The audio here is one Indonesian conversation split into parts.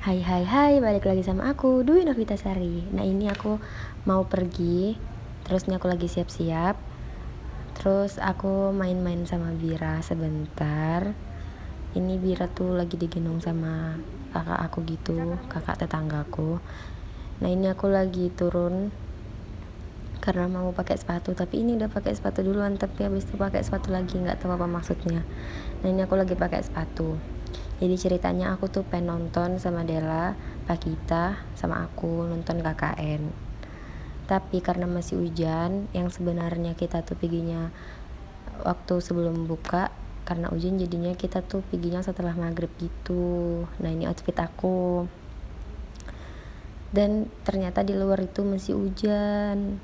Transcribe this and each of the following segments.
Hai hai hai, balik lagi sama aku, Dwi Novitasari. Nah ini aku mau pergi, terus ini aku lagi siap-siap. Terus aku main-main sama Bira sebentar. Ini Bira tuh lagi digendong sama kakak aku gitu, kakak tetanggaku. Nah ini aku lagi turun karena mau pakai sepatu, tapi ini udah pakai sepatu duluan, tapi habis itu pakai sepatu lagi, nggak tahu apa maksudnya. Nah ini aku lagi pakai sepatu. Jadi ceritanya aku tuh pengen nonton sama Della, Pakita, sama aku nonton KKN. Tapi karena masih hujan, yang sebenarnya kita tuh perginya waktu sebelum buka, karena hujan jadinya kita tuh perginya setelah maghrib gitu. Nah ini outfit aku. Dan ternyata di luar itu masih hujan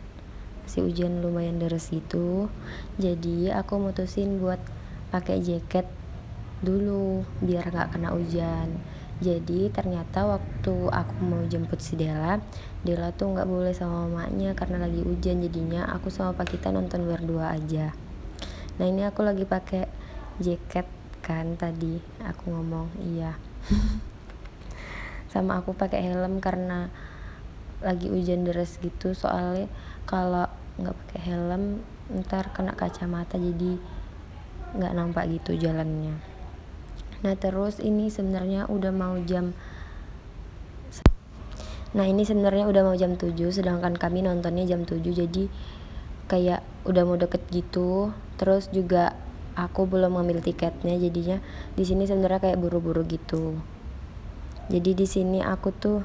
lumayan deras gitu. Jadi aku mutusin buat pakai jaket dulu biar nggak kena hujan. Jadi ternyata waktu aku mau jemput si Della tuh nggak boleh sama mamanya karena lagi hujan, jadinya aku sama Pakita nonton berdua aja. Nah ini aku lagi pakai jaket kan, tadi aku ngomong iya. Sama aku pakai helm karena lagi hujan deras gitu, soalnya kalau nggak pakai helm ntar kena kacamata jadi nggak nampak gitu jalannya. Nah terus ini sebenarnya udah mau jam 7, sedangkan kami nontonnya jam 7, jadi kayak udah mau deket gitu. Terus juga aku belum ngambil tiketnya, jadinya di sini sebenarnya kayak buru-buru gitu. Jadi di sini aku tuh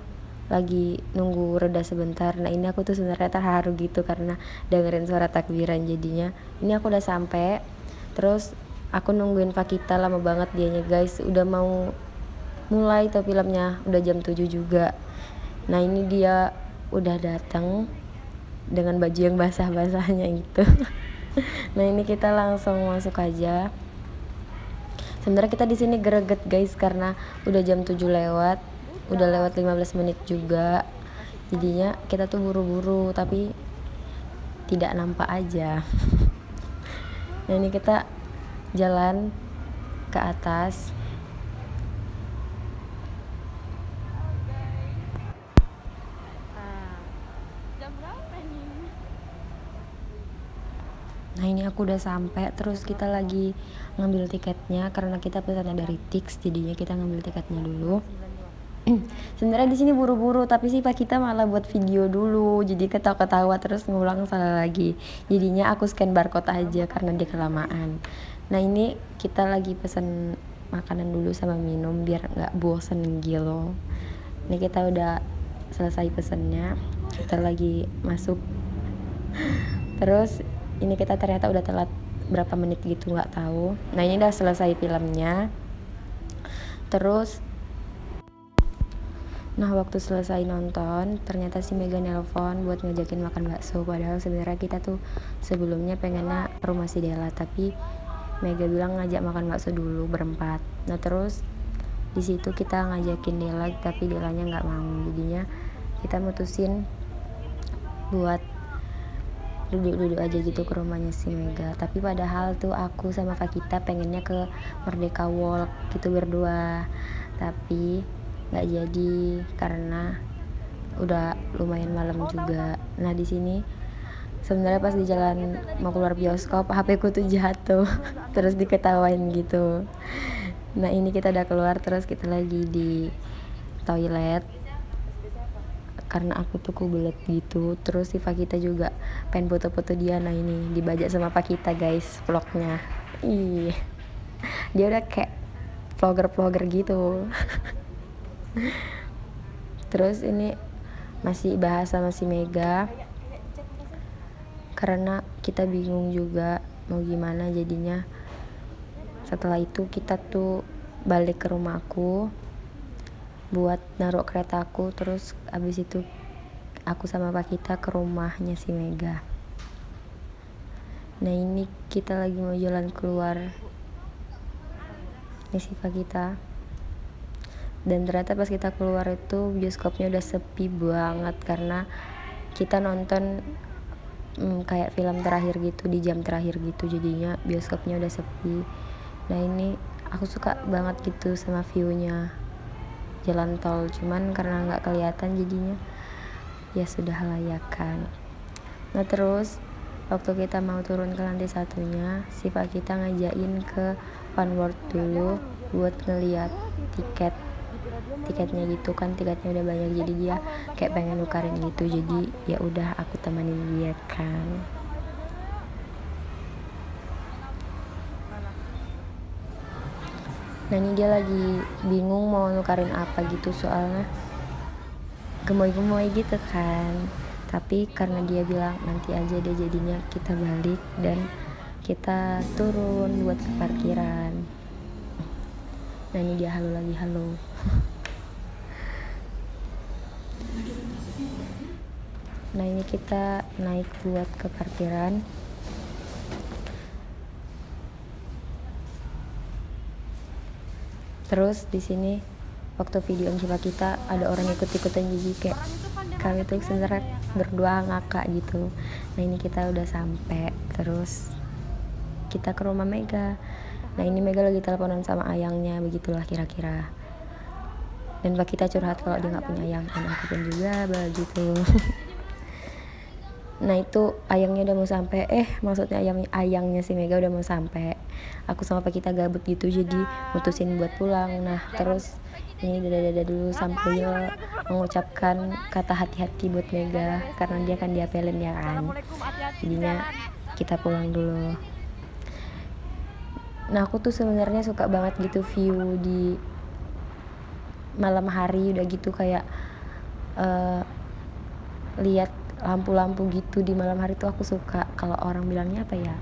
lagi nunggu reda sebentar. Nah ini aku tuh sebenarnya terharu gitu karena dengerin suara takbiran. Jadinya ini aku udah sampai, terus aku nungguin Pakita lama banget dianya guys, udah mau mulai tuh filmnya, udah jam 7 juga. Nah ini dia udah datang dengan baju yang basah-basahnya itu. Nah ini kita langsung masuk aja. Sebenarnya kita di sini greget guys karena udah jam 7 lewat, udah lewat 15 menit juga. Jadinya kita tuh buru-buru tapi tidak nampak aja. Nah ini kita jalan ke atas. Nah ini aku udah sampai, terus kita lagi ngambil tiketnya karena kita pesannya dari Tix, jadinya kita ngambil tiketnya dulu. Sebenarnya di sini buru-buru, tapi sih Pak kita malah buat video dulu, jadi ketawa-ketawa terus ngulang salah lagi. Jadinya aku scan barcode aja karena dia kelamaan. Nah ini kita lagi pesen makanan dulu sama minum biar nggak bosen gitu. Ini kita udah selesai pesennya, kita lagi masuk. Terus ini kita ternyata udah telat berapa menit gitu, nggak tahu. Nah ini udah selesai filmnya. Terus nah waktu selesai nonton ternyata si Mega nelpon buat ngajakin makan bakso, padahal sebenarnya kita tuh sebelumnya pengennya rumah si Della, tapi Mega bilang ngajak makan bakso dulu berempat. Nah terus di situ kita ngajakin Della tapi Dellanya nggak mau, jadinya kita mutusin buat duduk-duduk aja gitu ke rumahnya si Mega. Tapi padahal tuh aku sama Fakita pengennya ke Merdeka Walk gitu berdua, tapi nggak jadi karena udah lumayan malam juga. Nah di sini sebenarnya pas di jalan mau keluar bioskop HP ku tuh jatuh terus diketawain gitu. Nah ini kita udah keluar, terus kita lagi di toilet karena aku tuh kubelet gitu. Terus si Pakita juga pengen foto-foto dia. Nah ini dibajak sama Pakita guys vlognya. Ih, dia udah kayak vlogger gitu. Terus ini masih bahas sama si Mega karena kita bingung juga mau gimana, jadinya setelah itu kita tuh balik ke rumahku buat naruh keretaku. Terus abis itu aku sama Pakita ke rumahnya si Mega. Nah ini kita lagi mau jalan keluar, ini si Pakita. Dan ternyata pas kita keluar itu bioskopnya udah sepi banget karena kita nonton kayak film terakhir gitu, di jam terakhir gitu, jadinya bioskopnya udah sepi. Nah ini aku suka banget gitu sama viewnya, jalan tol, cuman karena nggak kelihatan jadinya ya sudah layakan. Nah terus waktu kita mau turun ke lantai satunya, si Pak kita ngajakin ke Funworld dulu buat ngeliat tiketnya gitu kan, tiketnya udah banyak jadi dia kayak pengen nukarin gitu, jadi ya udah aku temenin dia kan. Nah ini dia lagi bingung mau nukarin apa gitu, soalnya gemoy-gemoy gitu kan, tapi karena dia bilang nanti aja deh, jadinya kita balik dan kita turun buat ke parkiran. Nah ini dia halo lagi, halo. Nah ini kita naik buat ke parkiran. Terus di sini waktu video coba kita ada orang ikut-ikutan, jadi kayak kami tuh sebenarnya berdua ngakak gitu. Nah ini kita udah sampai, terus kita ke rumah Mega. Nah ini Mega lagi teleponan sama ayangnya, begitulah kira-kira. Dan Pak kita curhat kalau dia nggak punya ayang, dan aku pun juga begitu. Nah itu ayangnya udah mau sampai, maksudnya ayangnya si Mega udah mau sampai. Aku sama Pak kita gabut gitu, jadi mutusin buat pulang. Nah terus ini dadah dulu sambil mengucapkan kata hati-hati buat Mega, karena dia kan diapelin ya kan. Jadinya kita pulang dulu. Nah aku tuh sebenarnya suka banget gitu view di malam hari udah gitu, kayak lihat lampu-lampu gitu di malam hari tuh aku suka. Kalau orang bilangnya apa ya,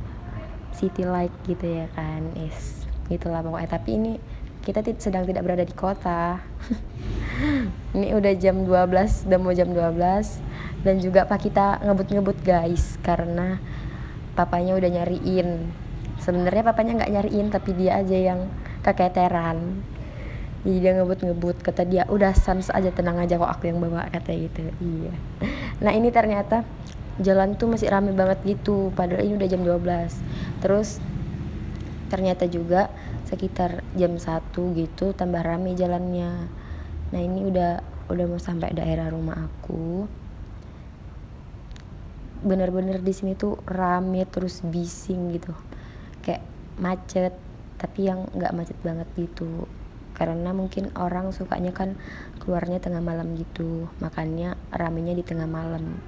city light gitu ya kan, gitulah pokoknya. Tapi ini kita sedang tidak berada di kota. Ini udah jam 12, udah mau jam 12, dan juga Pak kita ngebut guys, karena papanya udah nyariin. Sebenarnya papanya nggak nyariin, tapi dia aja yang keketeran. Jadi dia ngebut, kata dia udah sans aja, tenang aja kok aku yang bawa, kata gitu. Iya. Nah ini ternyata jalan tuh masih rame banget gitu, padahal ini udah jam 12. Terus ternyata juga sekitar jam 1 gitu tambah rame jalannya. Nah ini udah mau sampai daerah rumah aku. Bener-bener di sini tuh rame terus bising gitu, kayak macet, tapi yang nggak macet banget gitu. Karena mungkin orang sukanya kan keluarnya tengah malam gitu, makanya ramenya di tengah malam.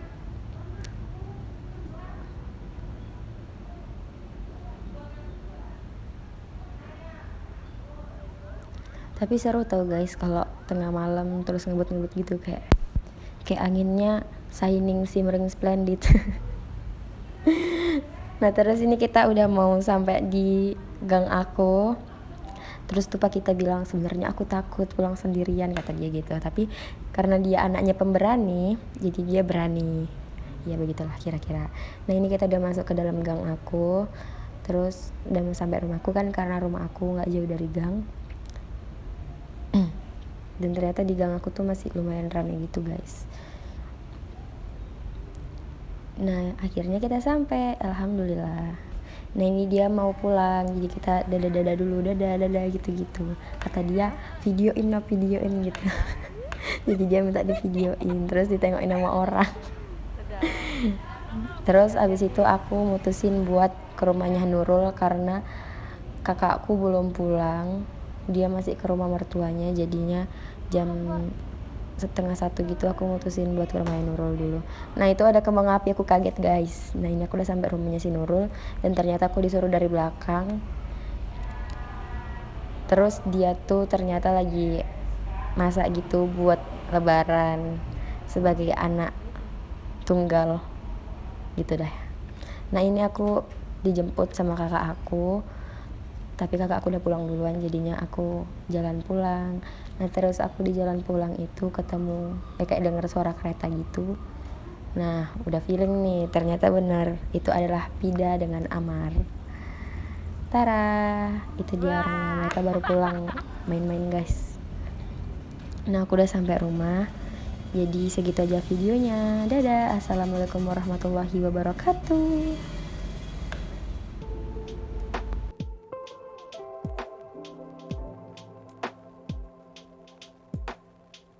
Tapi seru tau guys kalau tengah malam terus ngebut gitu, kayak anginnya shining shimmering splendid. Nah terus ini kita udah mau sampai di gang aku. Terus tuh Pak kita bilang sebenarnya aku takut pulang sendirian, kata dia gitu. Tapi karena dia anaknya pemberani, jadi dia berani. Ya begitulah kira-kira. Nah ini kita udah masuk ke dalam gang aku. Terus udah mau sampai rumahku kan, karena rumah aku nggak jauh dari gang. Dan ternyata di gang aku tuh masih lumayan ramai gitu guys. Nah akhirnya kita sampai, alhamdulillah. Nah ini dia mau pulang, jadi kita dadah dulu, dadah gitu. Kata dia videoin gitu. Jadi dia minta di videoin, terus ditengokin sama orang. Terus abis itu aku mutusin buat ke rumahnya Nurul, karena kakakku belum pulang, dia masih ke rumah mertuanya. Jadinya jam 12:30 gitu aku mutusin buat ke rumahnya Nurul dulu. Nah itu ada kembang api, aku kaget guys. Nah ini aku udah sampai rumahnya si Nurul, dan ternyata aku disuruh dari belakang. Terus dia tuh ternyata lagi masak gitu buat lebaran sebagai anak tunggal gitu dah. Nah ini aku dijemput sama kakak aku, tapi kakak aku udah pulang duluan, jadinya aku jalan pulang. Nah terus aku di jalan pulang itu ketemu kayak denger suara kereta gitu. Nah udah feeling nih, ternyata benar itu adalah Pida dengan Amar. Tara, itu dia orangnya, mereka baru pulang main-main guys. Nah aku udah sampai rumah. Jadi segitu aja videonya. Dadah, assalamualaikum warahmatullahi wabarakatuh.